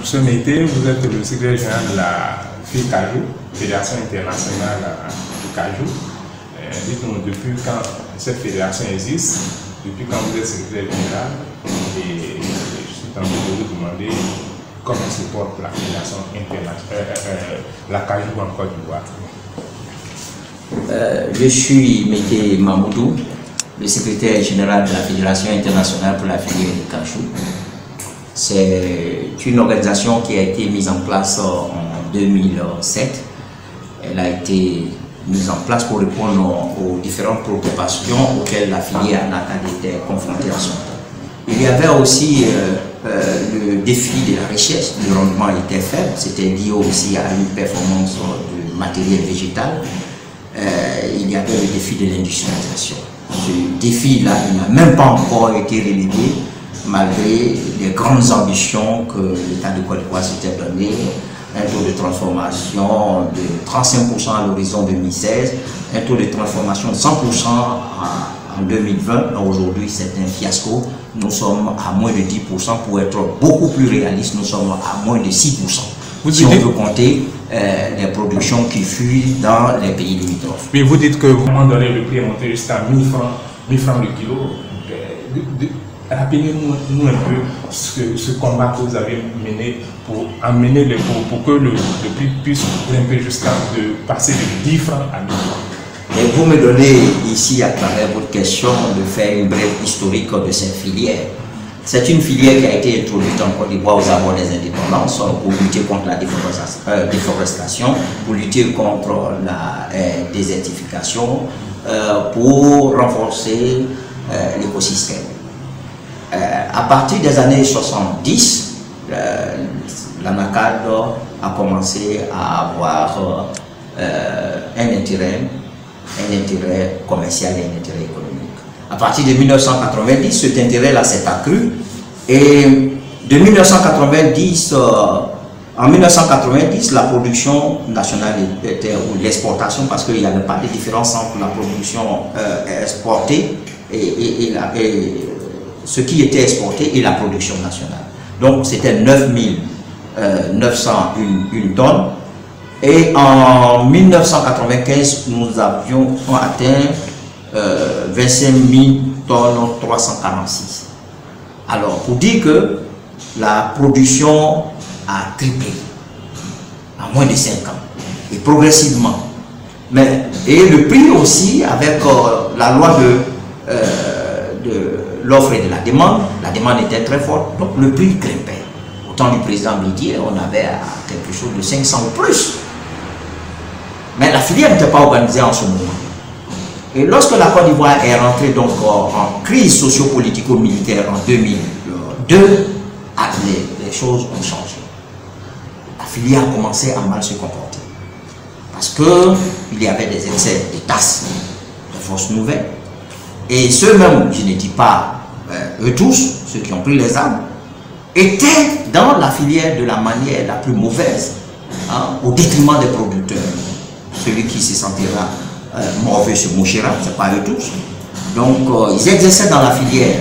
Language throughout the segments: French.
ce métier, vous êtes le secrétaire général de la FICAJO, Fédération internationale du Cajou. Dites-nous, depuis quand cette fédération existe, depuis quand vous êtes secrétaire général, et je suis en train de vous demander comment se porte la fédération internationale, la Cajou en Côte d'Ivoire. Je suis Mété Mamoudou, le secrétaire général de la Fédération internationale pour la filière du cajou. C'est une organisation qui a été mise en place en 2007. Elle a été mise en place pour répondre aux différentes préoccupations auxquelles la filière était confrontée en son temps. Il y avait aussi le défi de la richesse. Le rendement était faible, c'était lié aussi à une performance du matériel végétal. Il y avait le défi de l'industrialisation. Ce défi-là, il n'a même pas encore été relevé malgré les grandes ambitions que l'État de Côte d'Ivoire s'était donné. Un taux de transformation de 35% à l'horizon 2016, un taux de transformation de 100% en 2020. Aujourd'hui, c'est un fiasco. Nous sommes à moins de 10%. Pour être beaucoup plus réaliste, nous sommes à moins de 6%. Si on peut compter les productions qui fuient dans les pays limitrophes. Mais vous dites que vous moment donné, le prix est monté jusqu'à 1000 francs le kilo. Rappelez-nous un peu ce combat que vous avez mené pour amener pour que le prix puisse grimper jusqu'à passer de 10 francs à 1000 francs. Et vous me donnez ici, à travers votre question, de faire une brève historique de cette filière. C'est une filière qui a été introduite en Côte d'Ivoire aux abords des indépendances pour lutter contre la déforestation, pour lutter contre la désertification, pour renforcer l'écosystème. À partir des années 70, l'ANACAD a commencé à avoir un intérêt commercial et un intérêt économique. À partir de 1990, cet intérêt-là s'est accru et de 1990, en 1990, la production nationale était, ou l'exportation, parce qu'il n'y avait pas de différence entre la production exportée et ce qui était exporté et la production nationale. Donc c'était 9901 tonnes et en 1995, nous avions atteint 25 000 tonnes 346. Alors, pour dire que la production a triplé en moins de 5 ans, et progressivement. Et le prix aussi, avec la loi de l'offre et de la demande était très forte, donc le prix grimpait. Au temps du président Bédier, on avait quelque chose de 500 ou plus. Mais la filière n'était pas organisée en ce moment. Et lorsque la Côte d'Ivoire est rentrée donc en crise socio-politico-militaire en 2002, les choses ont changé. La filière a commencé à mal se comporter. Parce qu'il y avait des excès de tasses, de fausses nouvelles. Et ceux-mêmes, je ne dis pas eux tous, ceux qui ont pris les armes, étaient dans la filière de la manière la plus mauvaise, au détriment des producteurs. Celui qui se sentira mauvais se mouchera, ce n'est pas eux tous. Donc, ils exerçaient dans la filière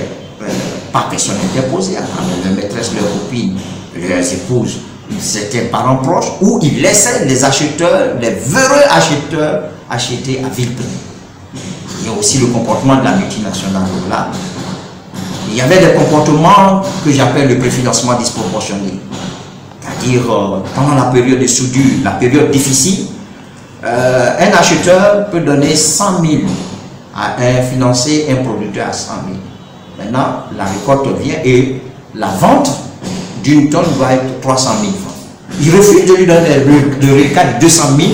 par personne interposée, leurs maîtresses, leurs copines, leurs épouses, certains parents proches, où ils laissaient les acheteurs, les véreux acheteurs, acheter à vil prix. Il y a aussi le comportement de la multinationale là. Il y avait des comportements que j'appelle le préfinancement disproportionné. C'est-à-dire, pendant la période de soudure, la période difficile, un acheteur peut donner 100 000 à financer un producteur à 100 000. Maintenant, la récolte vient et la vente d'une tonne va être 300 000 francs. Il refuse de lui donner le récat de 200 000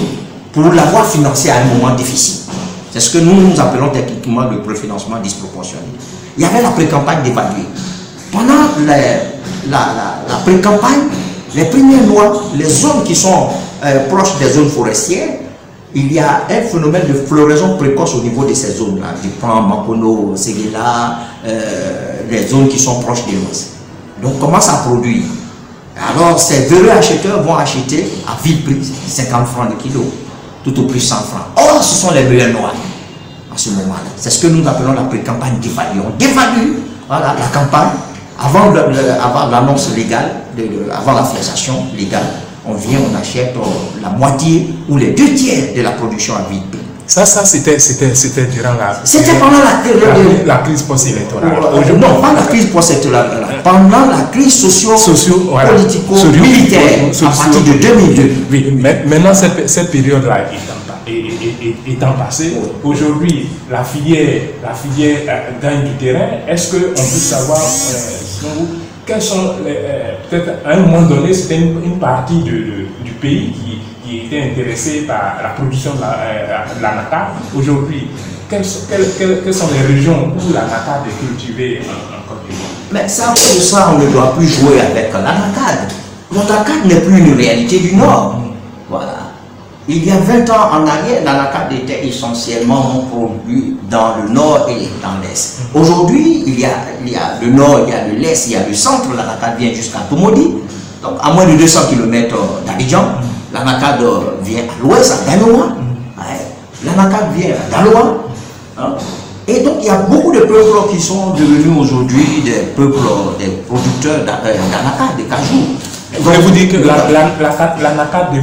pour l'avoir financé à un moment difficile. C'est ce que nous appelons techniquement le préfinancement disproportionné. Il y avait la pré-campagne d'évaluer. Pendant la pré-campagne, les premiers mois, les zones qui sont proches des zones forestières, il y a un phénomène de floraison précoce au niveau de ces zones-là, du plan Makono, Séguéla, les zones qui sont proches de l'Ouest. Donc, commence à produire. Alors, ces véreux acheteurs vont acheter à vil prix, 50 francs le kilo, tout au plus 100 francs. Or, ce sont les meilleurs noirs en ce moment-là. C'est ce que nous appelons la pré-campagne d'évaluer. On dévalue la campagne avant l'annonce légale avant la fixation légale, on vient, on achète la moitié ou les 2 tiers de la production à vide prix. Ça c'était durant la... C'était pendant la crise post-électorale. Non, pas la crise post-électorale. Pendant la crise socio-politico-militaire, à partir de 2002. Oui, maintenant, cette période-là étant passée, aujourd'hui, la filière gagne du terrain. Est-ce qu'on peut savoir, quels sont, peut-être à un moment donné, c'était une partie du pays qui était intéressée par la production de l'anacarde. Aujourd'hui, quelles sont les régions où l'anacarde est cultivée en Côte d'Ivoire? Mais ça, pour ça, on ne doit plus jouer avec l'anacarde. L'anacarde n'est plus une réalité du Nord. Voilà. Il y a 20 ans en arrière, l'anacarde était essentiellement produit dans le Nord et dans l'Est. Aujourd'hui, il y a le Nord, il y a l'Est, il y a le centre. L'anacarde vient jusqu'à Tomodi. Donc, à moins de 200 km d'Abidjan. L'anacarde vient à l'ouest, à Daloa. L'anacarde vient à Daloa. Et donc, il y a beaucoup de peuples qui sont devenus aujourd'hui des producteurs d'anacarde, de cajou. Donc, vous dites que l'anacarde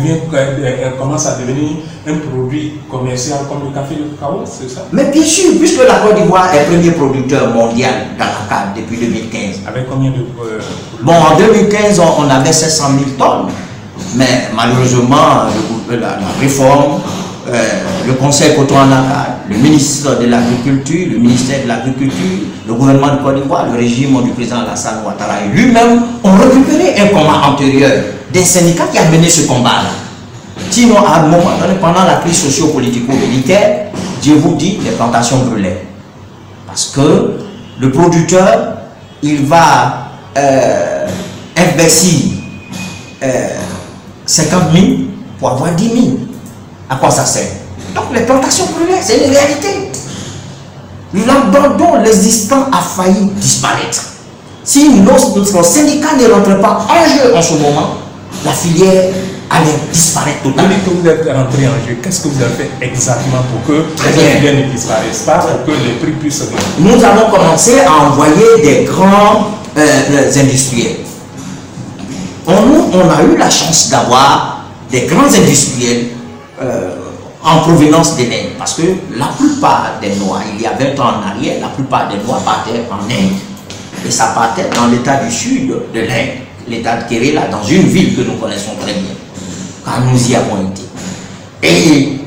commence à devenir un produit commercial comme le café et le cacao, c'est ça? Mais bien sûr, puisque la Côte d'Ivoire est le premier producteur mondial d'anacarde depuis 2015. Avec combien de... Bon, en 2015, on avait 700 000 tonnes. Mais malheureusement, la réforme, le Conseil coton anacarde, le ministre de l'Agriculture, le ministère de l'Agriculture, le gouvernement de Côte d'Ivoire, le régime du président Alassane Ouattara et lui-même ont récupéré un combat antérieur des syndicats qui a mené ce combat-là. Sinon, à un moment donné, pendant la crise socio-politico-militaire, je vous dis, les plantations brûlaient. Parce que le producteur, il va investir 50 000 pour avoir 10 000. À quoi ça sert? Donc les plantations brûlées, c'est une réalité. L'abandon existant a failli disparaître. Si notre syndicat ne rentre pas en jeu en ce moment, la filière allait disparaître totalement. Vous dites que vous êtes rentré en jeu. Qu'est-ce que vous avez fait exactement pour que la filière ne disparaisse pas, pour que les prix puissent augmenter? Nous avons commencé à envoyer des grands industriels. On a eu la chance d'avoir des grands industriels en provenance de l'Inde. Parce que la plupart des noix, il y a 20 ans en arrière, la plupart des noix partaient en Inde. Et ça partait dans l'état du sud de l'Inde, l'état de Kerala, dans une ville que nous connaissons très bien, car nous y avons été. Et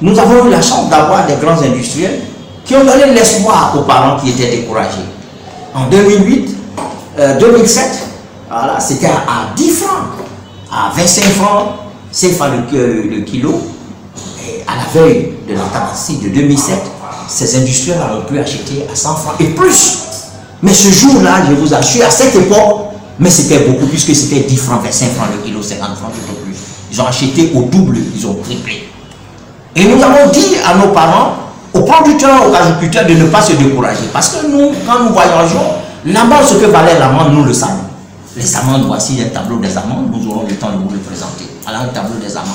nous avons eu la chance d'avoir des grands industriels qui ont donné l'espoir aux parents qui étaient découragés. En 2007, voilà, c'était à 10 francs, à 25 francs, CFA le kilo. Et à la veille de la tabacie de 2007, ces industriels ont pu acheter à 100 francs et plus. Mais ce jour-là, je vous assure, à cette époque, mais c'était beaucoup plus que c'était 10 francs, 25 francs le kilo, 50 francs tout au plus. Ils ont acheté au double, ils ont triplé. Et nous avons dit à nos parents, aux producteurs, aux agriculteurs de ne pas se décourager. Parce que nous, quand nous voyageons, l'amande, ce que valait l'amande, nous le savons. Les amendes, voici un tableau des amendes, nous aurons le temps de vous le présenter. Alors, un tableau des amendes.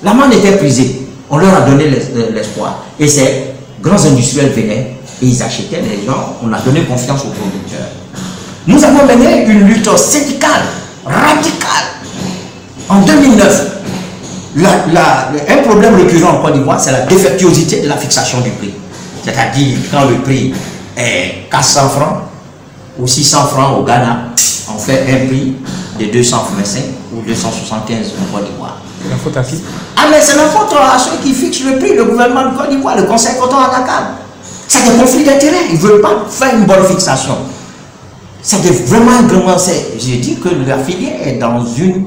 L'amande était prisée. On leur a donné l'espoir. Et ces grands industriels venaient et ils achetaient les gens. On a donné confiance aux producteurs. Nous avons mené une lutte syndicale radicale. En 2009, un problème récurrent en Côte d'Ivoire, c'est la défectuosité de la fixation du prix. C'est-à-dire, quand le prix est 400 francs ou 600 francs au Ghana, on fait un prix de 225 ou 275 en Côte d'Ivoire. C'est la faute à qui? Ah, mais c'est la faute à ceux qui fixent le prix, le gouvernement de Côte d'Ivoire, le Conseil coton anacarde. C'est des conflits d'intérêts. Ils ne veulent pas faire une bonne fixation. C'est vraiment un grand. J'ai dit que la filière est dans une.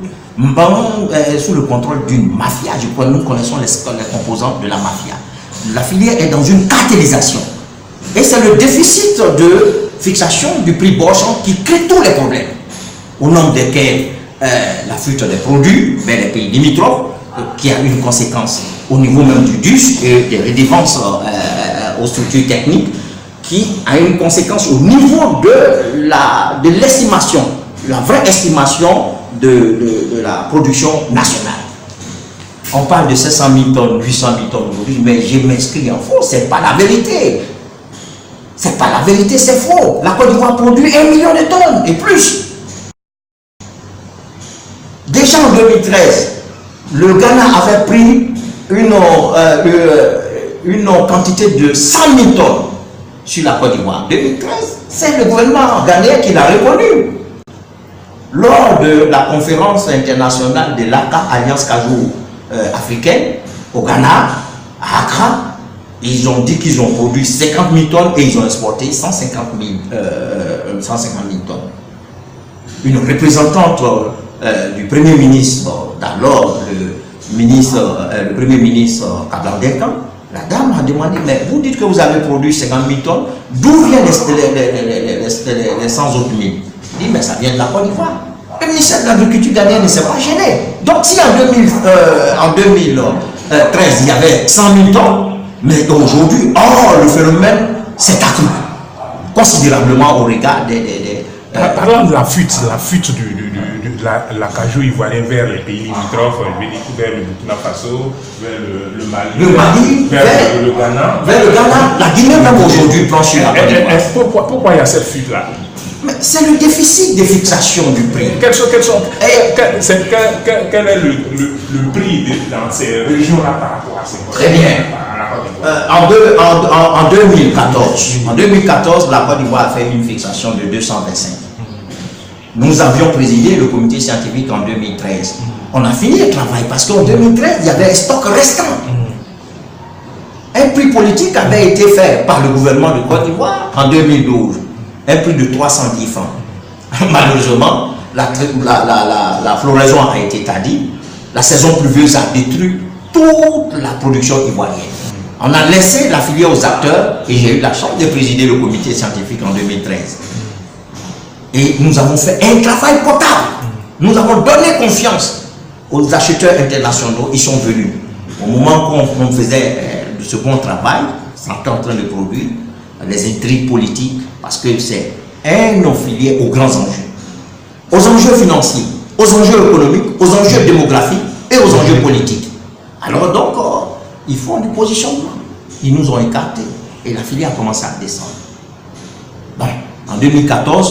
Sous le contrôle d'une mafia. Je crois que nous connaissons les composants de la mafia. La filière est dans une cartélisation. Et c'est le déficit de fixation du prix boursier qui crée tous les problèmes. Au nombre desquels la fuite des produits vers les pays limitrophes, qui a une conséquence au niveau même du DUS et des redevances aux structures techniques, qui a une conséquence au niveau de l'estimation, la vraie estimation de la production nationale. On parle de 700 000 tonnes, 800 000 tonnes aujourd'hui, mais je m'inscris en faux, c'est pas la vérité. C'est pas la vérité, c'est faux. La Côte d'Ivoire produit 1 million de tonnes et plus. Déjà en 2013, le Ghana avait pris une quantité de 100 000 tonnes sur la Côte d'Ivoire. En 2013, c'est le gouvernement ghanéen qui l'a reconnu. Lors de la conférence internationale de l'ACA, Alliance Cajou africaine, au Ghana, à Accra, ils ont dit qu'ils ont produit 50 000 tonnes et ils ont exporté 150 000 tonnes. Une représentante du Premier ministre, d'alors le Premier ministre Kablandekan, la dame a demandé, mais vous dites que vous avez produit 50 000 tonnes, d'où viennent les 100 autres mille? Il dit, mais ça vient de la Côte d'Ivoire. Le ministère de l'Agriculture ghanéen ne s'est pas gêné. Donc si en 2013, il y avait 100 000 tonnes, mais aujourd'hui, le phénomène s'est accru considérablement au regard des Parlant de la fuite de la cajou ivoirienne vers les pays limitrophes, je vais dire vers le Burkina Faso, vers le Mali, vers le Ghana. Vers le Ghana, la Guinée même aujourd'hui planche sur la Côte d'Ivoire. Pourquoi il y a cette fuite-là? C'est le déficit de fixation du prix. Quel est le prix dans ces régions-là par rapport à ces Très bien. En 2014, la Côte d'Ivoire a fait une fixation de 225. Nous avions présidé le comité scientifique en 2013. On a fini le travail parce qu'en 2013, il y avait un stock restant. Un prix politique avait été fait par le gouvernement de Côte d'Ivoire en 2012. Un prix de 310 francs. Malheureusement, la floraison a été tardive. La saison pluvieuse a détruit toute la production ivoirienne. On a laissé la filière aux acteurs et j'ai eu la chance de présider le comité scientifique en 2013. Et nous avons fait un travail potable. Nous avons donné confiance aux acheteurs internationaux. Ils sont venus. Au moment qu'on faisait ce bon travail, on était en train de produire les intrigues politiques parce que c'est un de nos filières aux grands enjeux. Aux enjeux financiers, aux enjeux économiques, aux enjeux démographiques et aux enjeux politiques. Alors donc, ils font du positionnement. Ils nous ont écartés et la filière a commencé à descendre. Bon, en 2013,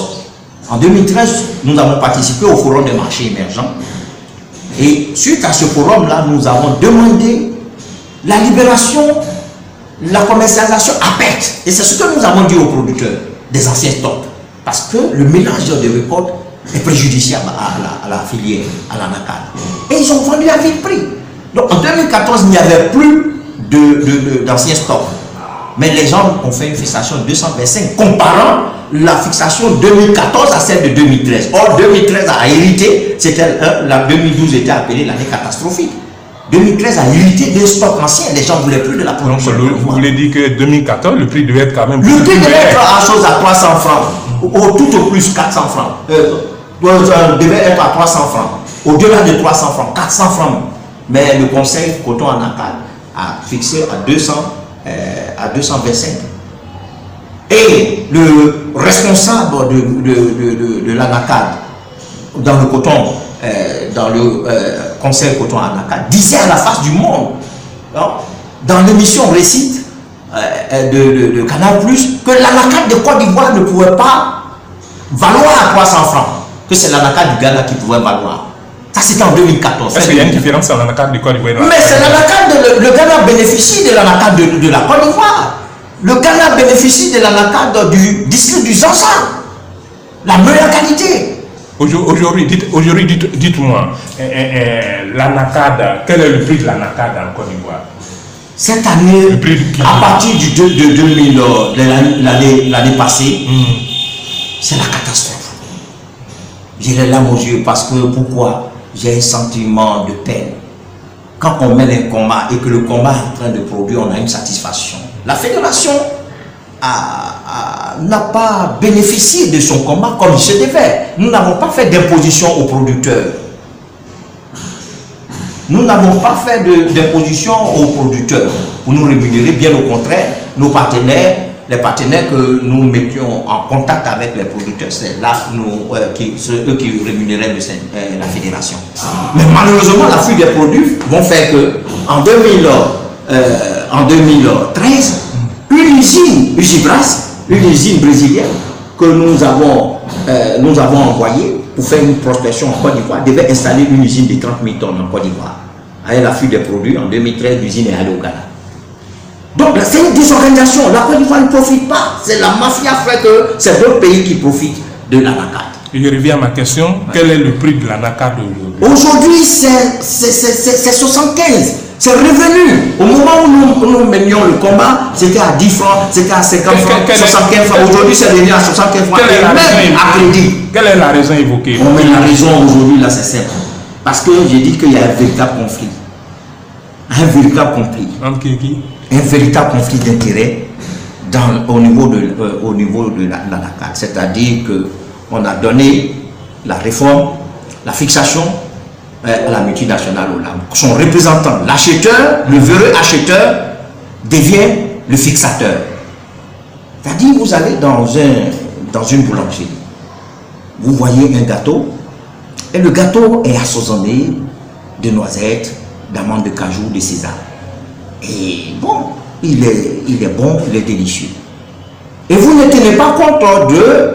nous avons participé au forum des marchés émergents. Et suite à ce forum-là, nous avons demandé la libération, la commercialisation à perte. Et c'est ce que nous avons dit aux producteurs des anciens stocks. Parce que le mélange de récoltes est préjudiciable à la filière, à l'anacarde. Et ils ont vendu à vil prix. Donc en 2014, il n'y avait plus d'anciens stocks. Mais les gens ont fait une fixation de 225, comparant la fixation 2014 à celle de 2013. Or, 2013 a hérité, la 2012 était appelée l'année catastrophique. 2013 a hérité des stocks anciens, les gens ne voulaient plus de la production. Donc, vous voulez dire que 2014, le prix devait être quand même plus. Le prix devait être à chose à 300 francs, tout au plus 400 francs. Devait être à 300 francs. Au-delà de 300 francs, 400 francs. Mais le conseil coton anacarde a fixé à 225. Et le responsable de l'anacarde dans le coton, dans le conseil coton anacarde, disait à la face du monde, dans l'émission Récite de Canal+, que l'anacarde de Côte d'Ivoire ne pouvait pas valoir à 300 francs, que c'est l'anacarde du Ghana qui pouvait valoir. Ça, c'était en 2014. Est-ce qu'il y a une différence entre l'anacarde de Côte d'Ivoire? Mais c'est l'anacarde, le Ghana bénéficie de l'anacarde de la Côte d'Ivoire. Le Ghana bénéficie de l'anacarde du district du Zanza. La meilleure qualité. Aujourd'hui, dites-moi, l'anacarde, quel est le prix de l'anacarde en Côte d'Ivoire? Cette année, à partir de l'année passée, c'est la catastrophe. J'ai les larmes aux yeux parce que, pourquoi? J'ai un sentiment de peine. Quand on mène un combat et que le combat est en train de produire, on a une satisfaction. La fédération n'a pas bénéficié de son combat comme il se devait. Nous n'avons pas fait d'imposition aux producteurs. Nous n'avons pas fait d'imposition aux producteurs pour nous rémunérer, bien au contraire. Nos partenaires, les partenaires que nous mettions en contact avec les producteurs, c'est là eux qui rémunéraient la fédération. Mais malheureusement, la fuite des produits vont faire que en 2013, une usine Usibras, une usine brésilienne que nous avons envoyée pour faire une prospection en Côte d'Ivoire, devait installer une usine de 30 000 tonnes en Côte d'Ivoire. Avec l'afflux des produits, en 2013, l'usine est allée au Ghana. Donc c'est une désorganisation. La Côte d'Ivoire ne profite pas. C'est la mafia fait que c'est d'autres pays qui profitent de l'anacarde. Je reviens à ma question. Quel est le prix de l'anacarde aujourd'hui? Aujourd'hui, c'est 75. C'est revenu. Au moment où nous menions le combat, c'était à 10 francs, c'était à 50 francs, 75 francs. Aujourd'hui, c'est devenu à 65 francs. Et même à crédit. Quelle est la raison évoquée? On met la raison aujourd'hui, là, c'est simple. Parce que j'ai dit qu'il y a un véritable conflit. Un véritable conflit. Entre qui? Un véritable conflit d'intérêts au niveau de l'anacarde. C'est-à-dire qu'on a donné la réforme, la fixation à la multinationale Olam. Son représentant, l'acheteur, le véreux acheteur, devient le fixateur. C'est-à-dire, vous allez dans une boulangerie, vous voyez un gâteau, et le gâteau est assaisonné de noisettes, d'amandes de cajou, de sésame. Et bon, il est bon, il est délicieux. Et vous ne tenez pas compte de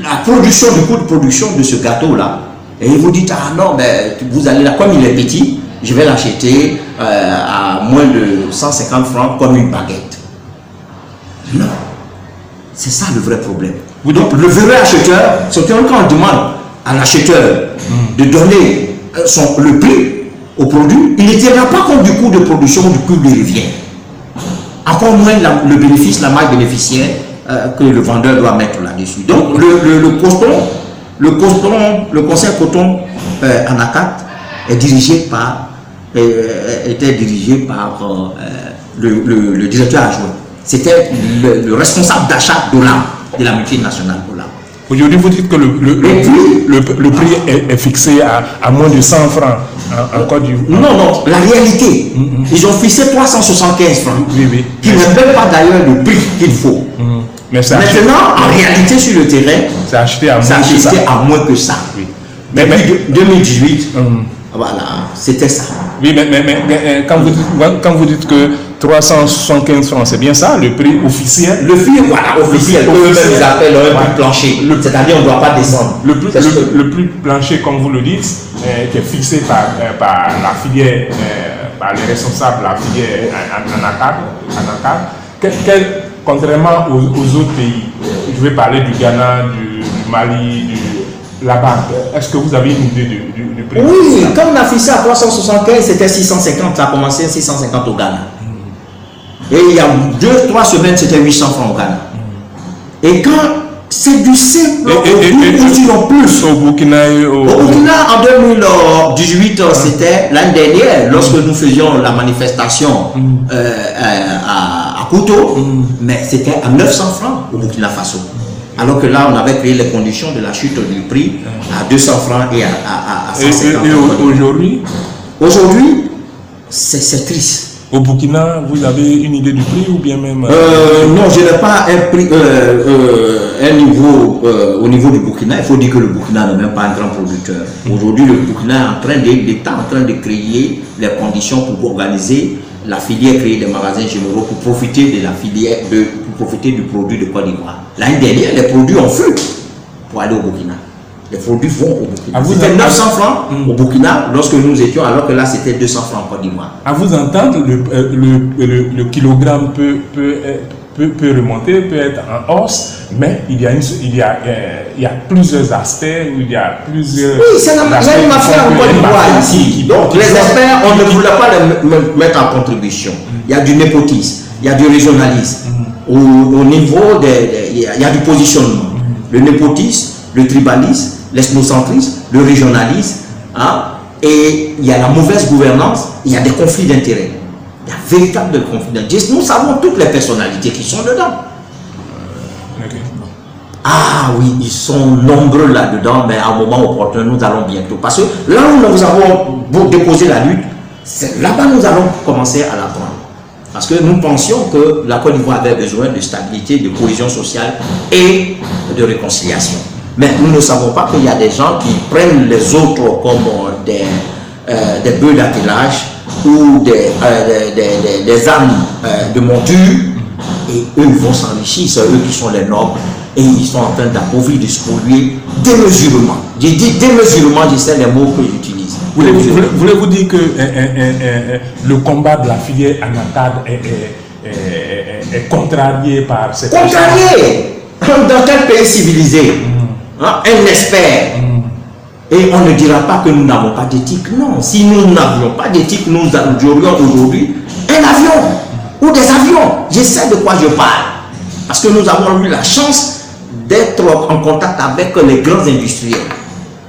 la production, du coût de production de ce gâteau-là. Et vous dites, ah non, mais vous allez là, comme il est petit, je vais l'acheter à moins de 150 francs comme une baguette. Non. C'est ça le vrai problème. Donc le vrai acheteur, c'est quand on demande à l'acheteur de donner le prix au produit, il ne tiendra pas compte du coût de production, du coût de revient. Encore moins le bénéfice, la marge bénéficiaire que le vendeur doit mettre là-dessus. Donc le conseil coton anacarde était dirigé par le directeur adjoint. C'était le responsable d'achat d'Olam, de la multinationale Olam. Aujourd'hui, vous dites que le prix est fixé à moins de 100 francs en Côte d'Ivoire. Non, la réalité, ils ont fixé 375 francs, oui. qui ne même pas d'ailleurs le prix qu'il faut. Mais maintenant, en réalité, sur le terrain, c'est acheté à moins que ça. Oui. Depuis 2018, voilà, c'était ça. Oui, mais quand vous dites que 375 francs, c'est bien ça, le prix officiel? Le prix, voilà, officiel, que ils appellent le prix plancher. C'est-à-dire qu'on ne doit pas descendre. Le prix plancher, comme vous le dites, qui est fixé par la filière, par les responsables de la filière anacarde, contrairement aux autres pays, je vais parler du Ghana, du Mali, là-bas, est-ce que vous avez une idée du prix? Oui, comme on a fixé à 375, c'était 650, ça a commencé à 650 au Ghana. Et il y a 2-3 semaines, c'était 800 francs au Ghana. Et quand c'est du simple, en plus. Au Burkina, en 2018, c'était l'année dernière, lorsque nous faisions la manifestation à Kouto, mais c'était à 900 francs au Burkina Faso. Alors que là, on avait créé les conditions de la chute du prix à 200 francs et à 150 francs. Et aujourd'hui? Aujourd'hui, c'est triste. Au Burkina, vous avez une idée du prix ou bien même... Non, je n'ai pas un prix, un niveau au niveau du Burkina. Il faut dire que le Burkina n'est même pas un grand producteur. Aujourd'hui, le Burkina est en train de créer les conditions pour organiser la filière, créer des magasins généraux pour profiter de la filière, pour profiter du produit de Côte d'Ivoire. L'année dernière, les produits ont fui pour aller au Burkina. Les produits vont au Burkina. C'était 900 francs au Burkina lorsque nous étions, alors que là c'était 200 francs en Côte d'Ivoire. À vous entendre, le kilogramme peut remonter, peut être en hausse, mais il y a plusieurs aspects, il y a plusieurs... Oui, c'est la même affaire en Côte d'Ivoire ici. Donc les experts, on ne voulait pas les mettre en contribution. Il y a du népotisme, il y a du régionalisme. Au niveau il y a du positionnement. Le népotisme, le tribalisme, l'ethnocentrisme, le régionalisme, et il y a la mauvaise gouvernance, il y a des conflits d'intérêts. Il y a véritablement des conflits d'intérêts. Nous savons toutes les personnalités qui sont dedans. Ah oui, ils sont nombreux là-dedans, mais à un moment opportun, nous allons bientôt. Parce que là où nous avons déposé la lutte, là-bas nous allons commencer à la prendre. Parce que nous pensions que la Côte d'Ivoire avait besoin de stabilité, de cohésion sociale et de réconciliation. Mais nous ne savons pas qu'il y a des gens qui prennent les autres comme des bœufs d'attelage ou des âmes de monture, et eux vont s'enrichir, c'est eux qui sont les nobles, Et ils sont en train d'appauvrir, de spolier démesurément. J'ai dit démesurément, je sais les mots que j'utilise. Voulez-vous dire que le combat de la filière anacarde est contrarié par cette... Contrarié. Dans quel pays civilisé, un expert, et on ne dira pas que nous n'avons pas d'éthique. Non, si nous n'avions pas d'éthique, nous aurions aujourd'hui un avion ou des avions. Je sais de quoi je parle. Parce que nous avons eu la chance d'être en contact avec les grands industriels.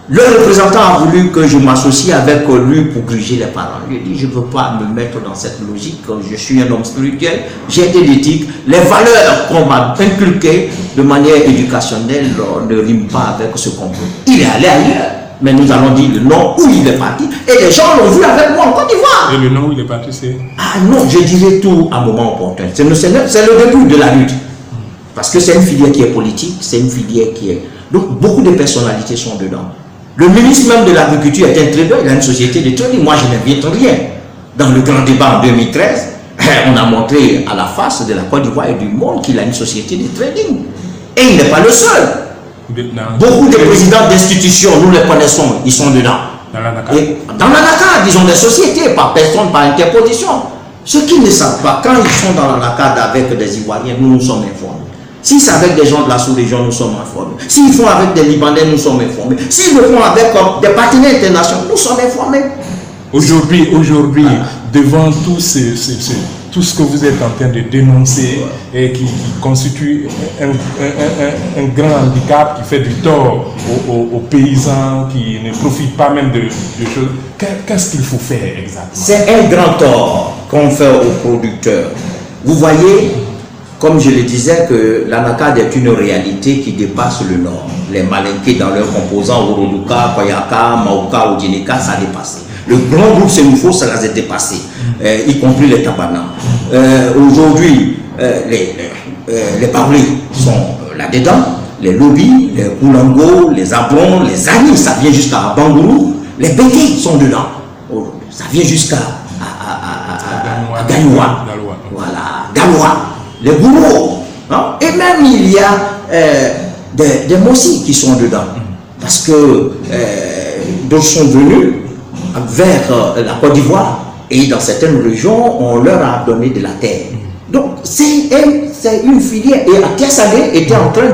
Le représentant a voulu que je m'associe avec lui pour gruger les parents. Je lui ai dit, je ne veux pas me mettre dans cette logique. Je suis un homme spirituel, j'ai de l'éthique. Les valeurs qu'on m'a inculquées de manière éducationnelle ne riment pas avec ce qu'on veut. Il est allé ailleurs, mais nous allons dire le nom où il est parti. Et les gens l'ont vu avec moi en Côte d'Ivoire. Et le nom où il est parti, c'est... Ah non, je dirais tout à un moment opportun. C'est le début de la lutte. Parce que c'est une filière qui est politique, c'est une filière qui est... Donc beaucoup de personnalités sont dedans. Le ministre même de l'Agriculture est un trader, il a une société de trading. Moi, je n'invite rien. Dans le grand débat en 2013, on a montré à la face de la Côte d'Ivoire et du monde qu'il a une société de trading. Et il n'est pas le seul. Beaucoup de présidents d'institutions, nous les connaissons, ils sont dedans. Dans l'ANACAD, ils ont des sociétés, par personne, par interposition. Ceux qui ne savent pas, quand ils sont dans l'ANACAD avec des Ivoiriens, nous sommes informés. Si c'est avec des gens de la sous-région, nous sommes informés. S'ils font avec des Libanais, nous sommes informés. S'ils le font avec des partenaires internationaux, nous sommes informés. Aujourd'hui, devant tout ce que vous êtes en train de dénoncer et qui constitue un grand handicap qui fait du tort aux paysans, qui ne profitent pas même de choses, qu'est-ce qu'il faut faire exactement? C'est un grand tort qu'on fait aux producteurs. Vous voyez, comme je le disais, que l'ANACAD est une réalité qui dépasse le Nord. Les Malinké dans leurs composants, Oroduka, Koyaka, Maouka, Odineka, ça a dépassé. Le grand groupe Sénoufo, ça les a dépassés, y compris les Tabana. Aujourd'hui, les Pablés sont là-dedans, les lobbies, les Koulango, les Abrons, les Anis, ça vient jusqu'à Bangourou, les Bété sont dedans. Ça vient jusqu'à Gagnoua. Voilà, Galois. Les bourreaux, hein? Et même il y a des Mossi qui sont dedans, parce que d'autres sont venus vers la Côte d'Ivoire et dans certaines régions on leur a donné de la terre. Donc c'est une filière, et Atiasalé était en train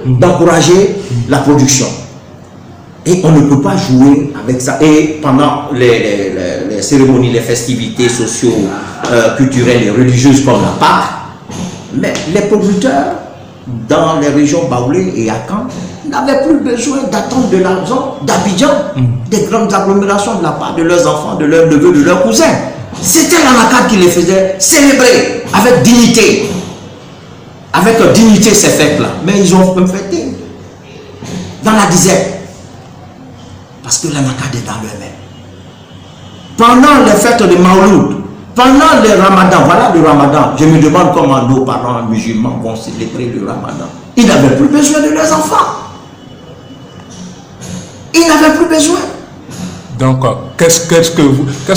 d'encourager la production. Et on ne peut pas jouer avec ça. Et pendant les cérémonies, les festivités socio-culturelles et religieuses comme la Pâque, mais les producteurs dans les régions Baoulé et Akan n'avaient plus besoin d'attendre de l'argent d'Abidjan, des grandes agglomérations de la part de leurs enfants, de leurs neveux, de leurs cousins. C'était l'ANACAD qui les faisait célébrer avec dignité. Avec dignité ces fêtes-là. Mais ils ont même fêté dans la disette. Parce que l'ANACAD est dans leur main. Pendant les fêtes de Maouloud, pendant le Ramadan, voilà le Ramadan, je me demande comment nos parents musulmans vont célébrer le Ramadan. Ils n'avaient plus besoin de leurs enfants. Ils n'avaient plus besoin. Donc, qu'est-ce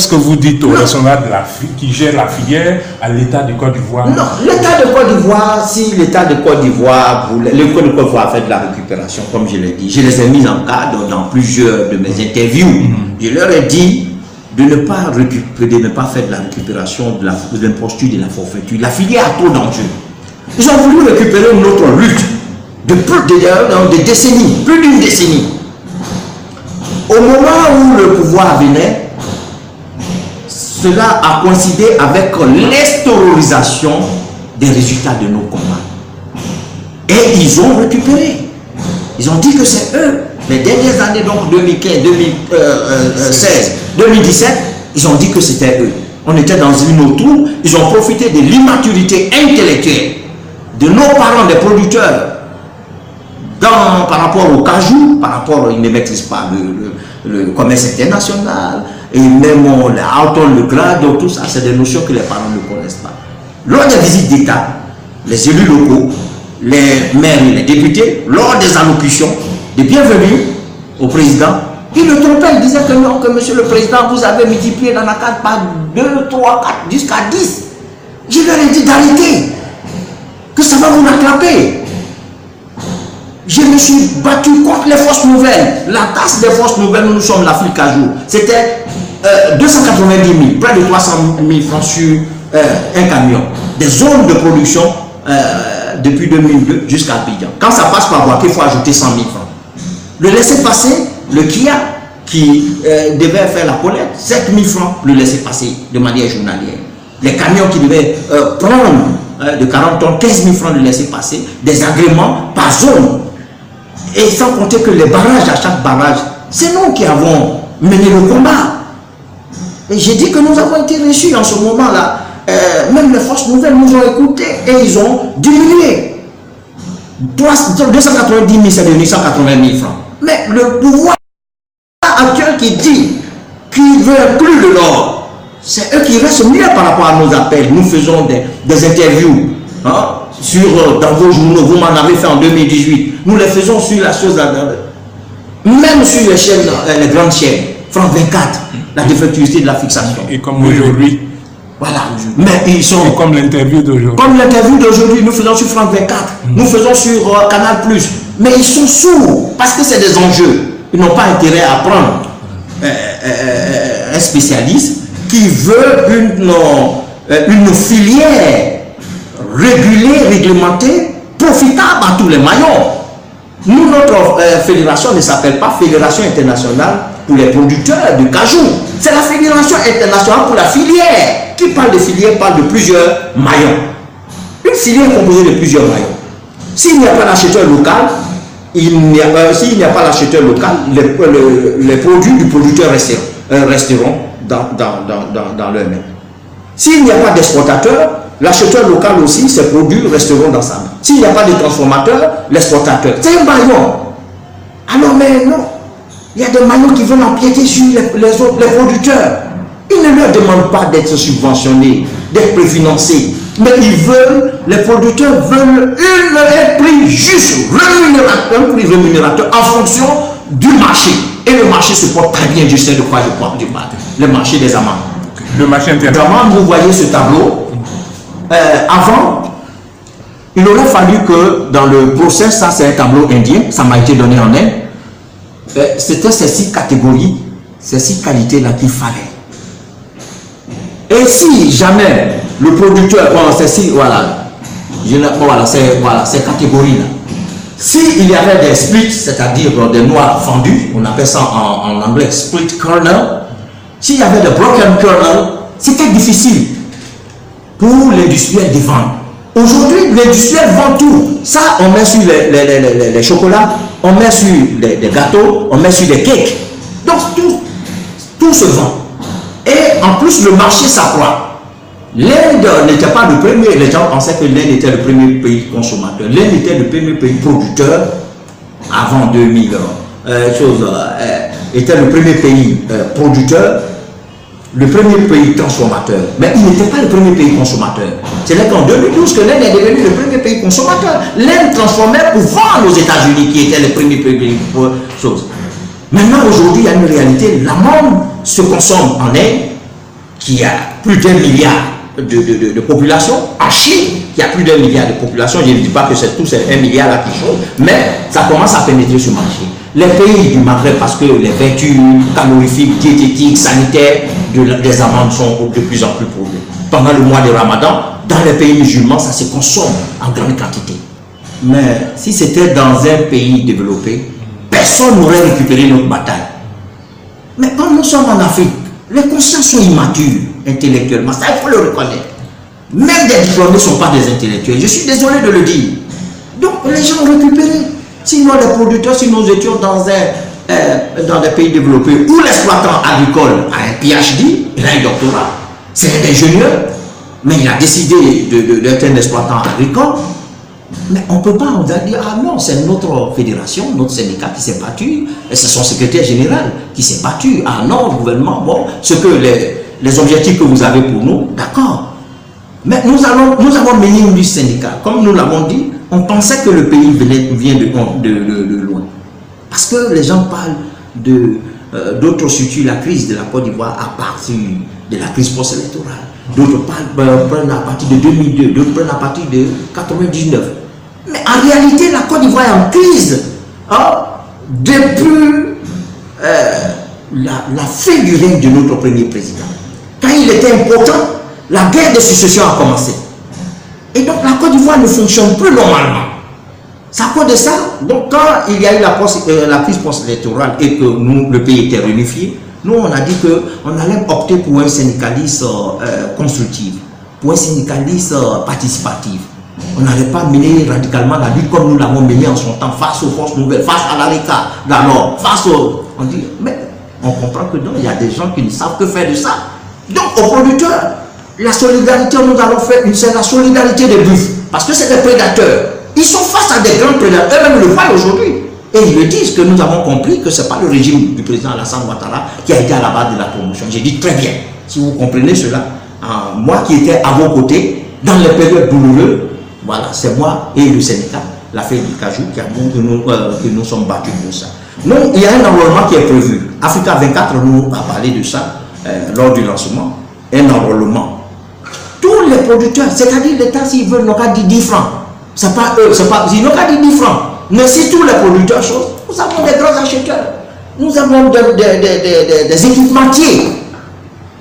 que vous dites aux responsables qui gèrent la filière à l'État de Côte d'Ivoire? Non, l'État de Côte d'Ivoire, si l'État de Côte d'Ivoire voulait, le Côte d'Ivoire a fait de la récupération, comme je l'ai dit. Je les ai mis en cadre dans plusieurs de mes interviews. Je leur ai dit de ne pas récupérer, de ne pas faire de la récupération de l'imposture, de la forfaiture. La filière a trop d'enjeux. Ils ont voulu récupérer notre lutte de décennies, plus d'une décennie. Au moment où le pouvoir venait, cela a coïncidé avec l'extériorisation des résultats de nos combats. Et ils ont récupéré. Ils ont dit que c'est eux. Les dernières années, donc 2015, 2016, 2017, ils ont dit que c'était eux. On était dans une autre tour. Ils ont profité de l'immaturité intellectuelle de nos parents, des producteurs, par rapport au cajou, par rapport, ils ne maîtrisent pas le commerce international, et même le Alton, le grade, tout ça, c'est des notions que les parents ne connaissent pas. Lors des visites d'État, les élus locaux, les maires et les députés, lors des allocutions de bienvenue au président, ils le trompaient, ils disaient que non, que monsieur le président, vous avez multiplié l'ANACAD par 2, 3, 4, jusqu'à 10. Je leur ai dit d'arrêter, que ça va vous rattraper. Je me suis battu contre les fausses nouvelles. La tasse des fausses nouvelles, nous sommes l'Afrique à jour. C'était 290 000, près de 300 000 francs sur un camion. Des zones de production depuis 2002 jusqu'à Abidjan. Quand ça passe par Boaké, il faut ajouter 100 000 francs. Le laisser passer, le Kia qui devait faire la collecte, 7 000 francs, le laisser passer de manière journalière. Les camions qui devaient prendre de 40 tonnes, 15 000 francs de laisser passer, des agréments par zone. Et sans compter que les barrages, à chaque barrage, c'est nous qui avons mené le combat. Et j'ai dit que nous avons été reçus en ce moment-là. Même les forces nouvelles nous ont écoutés et ils ont diminué. 290 000, c'est devenu 180 000 francs. Mais le pouvoir actuel qui dit qu'il veut plus de l'or, c'est eux qui restent mieux par rapport à nos appels. Nous faisons des interviews dans vos journaux. Vous m'en avez fait en 2018. Nous les faisons sur la chose, même sur les chaînes, les grandes chaînes. France 24, la défectuosité de la fixation. Et comme aujourd'hui. Voilà. Mais ils sont. Et comme l'interview d'aujourd'hui. Comme l'interview d'aujourd'hui, nous faisons sur France 24. Nous faisons sur Canal+. Mais ils sont sourds parce que c'est des enjeux. Ils n'ont pas intérêt à prendre un spécialiste qui veut une filière régulée, réglementée, profitable à tous les maillons. Nous, notre fédération ne s'appelle pas Fédération internationale pour les producteurs de cajou. C'est la Fédération internationale pour la filière. Qui parle de filière parle de plusieurs maillons. Une filière est composée de plusieurs maillons. S'il n'y a pas d'acheteur local, s'il n'y a pas d'acheteur local, les produits du producteur resteront dans leur main. S'il n'y a pas d'exportateur, l'acheteur local aussi, ses produits resteront dans sa main. S'il n'y a pas de transformateur, l'exportateur. C'est un maillon. Alors, mais non. Il y a des maillons qui veulent empiéter sur les producteurs. Ils ne leur demandent pas d'être subventionnés, d'être préfinancés. Mais les producteurs veulent un prix juste, un prix rémunérateur en fonction du marché. Et le marché se porte très bien, je sais de quoi je parle, le marché des amandes. Le marché international. Vous voyez ce tableau. Avant, il aurait fallu que dans le process, ça c'est un tableau indien, ça m'a été donné en Inde. C'était ces 6 catégories, ces 6 qualités-là qu'il fallait. Et si jamais le producteur, ces catégories-là, s'il y avait des splits, c'est-à-dire des noix fendues, on appelle ça en anglais split kernel, s'il y avait des broken kernel, c'était difficile pour l'industriel de vendre. Aujourd'hui, l'industriel vend tout. Ça, on met sur les chocolats, on met sur les gâteaux, on met sur les cakes. Donc, tout se vend. Et en plus, le marché s'accroît. L'Inde n'était pas le premier. Les gens pensaient que l'Inde était le premier pays consommateur. L'Inde était le premier pays producteur avant 2000. Était le premier pays producteur, le premier pays transformateur. Mais il n'était pas le premier pays consommateur. C'est là qu'en 2012 que l'Inde est devenu le premier pays consommateur. L'Inde transformait pour vendre aux États-Unis qui était le premier pays pour choses. Maintenant, aujourd'hui, il y a une réalité. L'amande se consomme en Inde, qui a plus d'1 milliard de population. En Chine, qui a plus d'1 milliard de population. Je ne dis pas que c'est tout, c'est 1 milliard là qui chose, mais ça commence à pénétrer ce marché. Les pays du Maghreb, parce que les vertus calorifiques, diététiques, sanitaires des amandes sont de plus en plus prouvées. Pendant le mois de Ramadan, dans les pays musulmans, ça se consomme en grande quantité. Mais si c'était dans un pays développé, personne n'aurait récupéré notre bataille. Mais quand nous sommes en Afrique, les consciences sont immatures intellectuellement, ça il faut le reconnaître. Même des diplômés ne sont pas des intellectuels, je suis désolé de le dire. Donc les gens ont récupéré. Sinon les producteurs, si nous étions dans des pays développés où l'exploitant agricole a un PhD, il a un doctorat, c'est un ingénieur, mais il a décidé d'être un exploitant agricole. Mais on ne peut pas, on va dire, ah non, c'est notre fédération, notre syndicat qui s'est battu, et c'est son secrétaire général qui s'est battu. Ah non, le gouvernement, bon, ce que les objectifs que vous avez pour nous, d'accord. Mais nous avons mené une lutte syndicale. Comme nous l'avons dit, on pensait que le pays vient de loin. Parce que les gens parlent d'autres situent la crise de la Côte d'Ivoire à partir de la crise post-électorale. D'autres prennent à partir de 2002, d'autres prennent à partir de 99. Mais en réalité, la Côte d'Ivoire est en crise depuis la fin du règne de notre premier président. Quand il était important, la guerre de succession a commencé. Et donc la Côte d'Ivoire ne fonctionne plus normalement. C'est à cause de ça. Donc quand il y a eu la crise post-électorale et que le pays était réunifié, nous on a dit qu'on allait opter pour un syndicalisme constructif, pour un syndicalisme participatif. On n'allait pas mener radicalement la lutte comme nous l'avons menée en son temps, face aux forces nouvelles, face à l'ARECA, d'alors, face aux... On dit, mais on comprend que non, il y a des gens qui ne savent que faire de ça. Donc aux producteurs, la solidarité, nous allons faire c'est la solidarité des buffles, parce que c'est des prédateurs. Ils sont face à des grands prédateurs, eux-mêmes le voient aujourd'hui. Et ils le disent que nous avons compris que ce n'est pas le régime du président Alassane Ouattara qui a été à la base de la promotion. J'ai dit très bien, si vous comprenez cela, moi qui étais à vos côtés, dans les périodes douloureuses, voilà, c'est moi et le syndicat, l'affaire du Cajou, que nous sommes battus pour ça. Donc, il y a un enrôlement qui est prévu. Africa 24 nous a parlé de ça lors du lancement. Un enrôlement. Tous les producteurs, c'est-à-dire l'État, s'ils veulent, n'aura dit 10 francs. C'est pas eux, ils n'ont qu'à dire 10 francs. Mais si tous les producteurs choses, nous avons des grands acheteurs. Nous avons des équipementiers.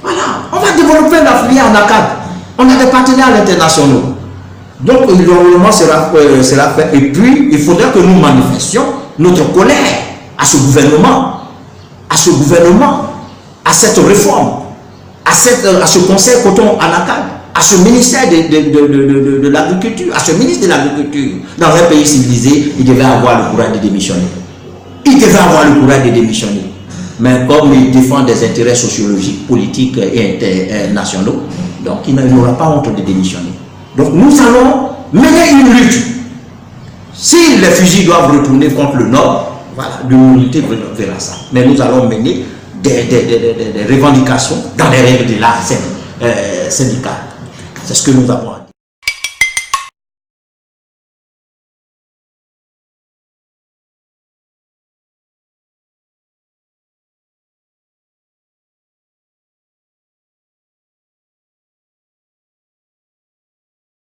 Voilà. On va développer la filière en ACAD. On a des partenaires internationaux. Donc l'enrôlement sera fait. Et puis, il faudra que nous manifestions notre colère à ce gouvernement, à cette réforme, à ce conseil coton à l'ACAD, à ce ministère de l'agriculture, à ce ministre de l'agriculture. Dans un pays civilisé, il devait avoir le courage de démissionner. Mais comme il défend des intérêts sociologiques, politiques et internationaux, donc il n'aura pas honte de démissionner. Donc nous allons mener une lutte. Si les fusils doivent retourner contre le Nord, voilà, l'humanité verra ça. Mais nous allons mener des revendications dans les règles de l'art syndical. C'est ce que nous avons.